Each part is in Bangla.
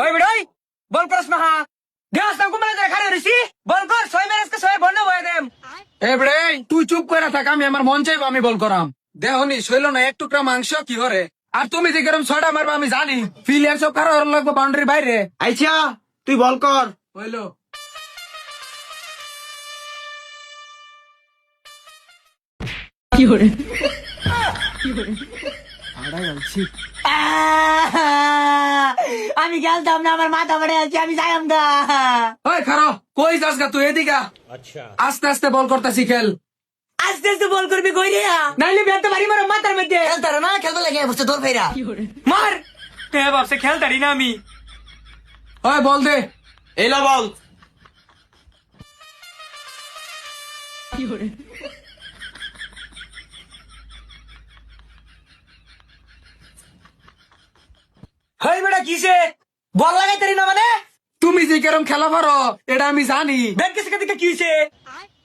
ওই বেড়াই বল করস না হা দেহাস না কুমলা ধরে খারে রইছি বল কর 6 ম্যারেজ কে 6 বন্ধ হয়ে দেম। এ বে তুই চুপ করে থাক, আমি আমার মন চাইবো আমি বল করাম। দেহনি শৈল না এক টুকরা মাংস কি করে, আর তুমি যে কেরম ছয়টা মারবা আমি জানি। ফিলিয়ার সব কারো লাগবে বাউন্ডারি বাইরে। আইছা তুই বল কর। হইলো আমি খেলতাম না, আমার মাথা পড়ে আছে, আমি যাইম না। ওই খারো কই যাস গা তুই এদিকে। আচ্ছা আস্তে আস্তে বল করতেছি, খেল। আস্তে আস্তে বল করবি কই রে, নাইলে বেতে বাড়ি মারো মাথার মধ্যে। খেলতার না খেলতে লাগে বসে দৌড় ফেরা মার তে বাপসে খেলতারি না আমি। ওই বল দে। এলো বল। হই বেটা কিসে বল লাগাইতারি না মানে? তুমি যে কেরম খেলা পারো এটা আমি জানি। ব্যাট কিসে দিকে কিসে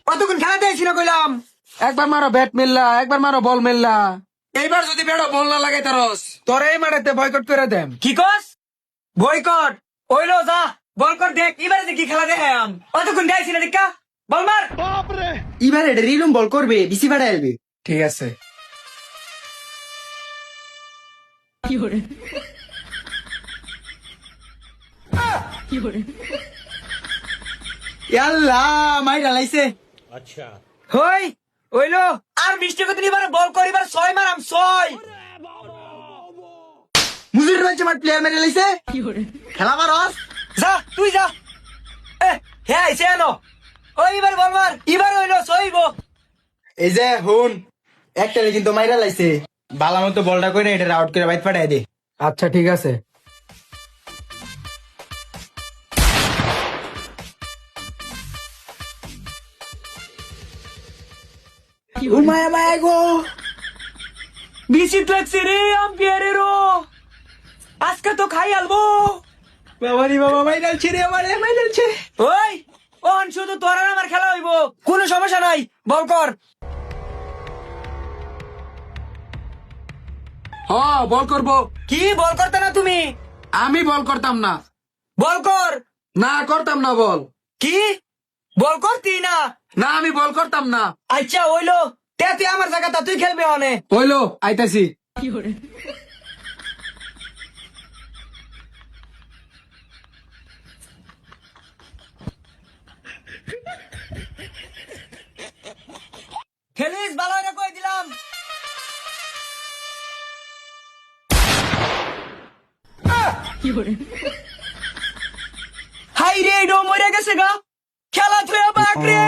কতক্ষণ খেলা দিয়েছি না কইলাম। একবার মারো ব্যাট মিললা, একবার মারো বল মিললা। এইবার যদি বেড়ো বল না লাগাই তারস তোর এই মাঠেতে বয়কট করে দেম। কি কস বয়কট? ওইলো যা বল কর দেখ এবারে দেখি খেলা দেখাম। কতক্ষণ দিয়েছি না দেখা বল মার। এবার এটা রিলুম বল করবে, বিসি বাড়া আসবে। ঠিক আছে। আল্লাহ মাইরা লাইছে। হই ওইলো আর মিষ্টি কত নিবার বল কর, এবার 6 মারাম 6। মুজির রয়েছে মাঠ প্লেয়ার মেরে লাইছে। খেলা মারস যা তুই যা। হ্যাঁ আইছে আনো। ওই এবার বল মার, এবার হইলো 6 এই যে হুন একটা কিন্তু মাইরা লাইছে। বালা মতো বলটা করে এটা আউট করে বাইট পাঠাই দে। আচ্ছা ঠিক আছে। মায়া মায়া গো বিচিত লাগছে রে আম্পিয়ারেরও, আজকে তো খাই আলবো। বাবারি বাবা মাইরালছে রে, আমারে মাইরালছে। ওই অন শুধু তোর আর আমার খেলা হইব, কোনো সমস্যা নাই, বল কর। হ্যাঁ বল করবো। কি বল করতে না তুমি? আমি বল করতাম না। বল কর। না করতাম না বল। কি বল করতি না? না আমি বল করতাম না। আচ্ছা হইলো তে তুই আমার জায়গাটা তুই খেলবে অনে। হইলো আইতাছি। খেলিস ভালো করে কই দিলাম। হাই রে ডো মরে গেছে গা, খেলা থুয়া বাক রে।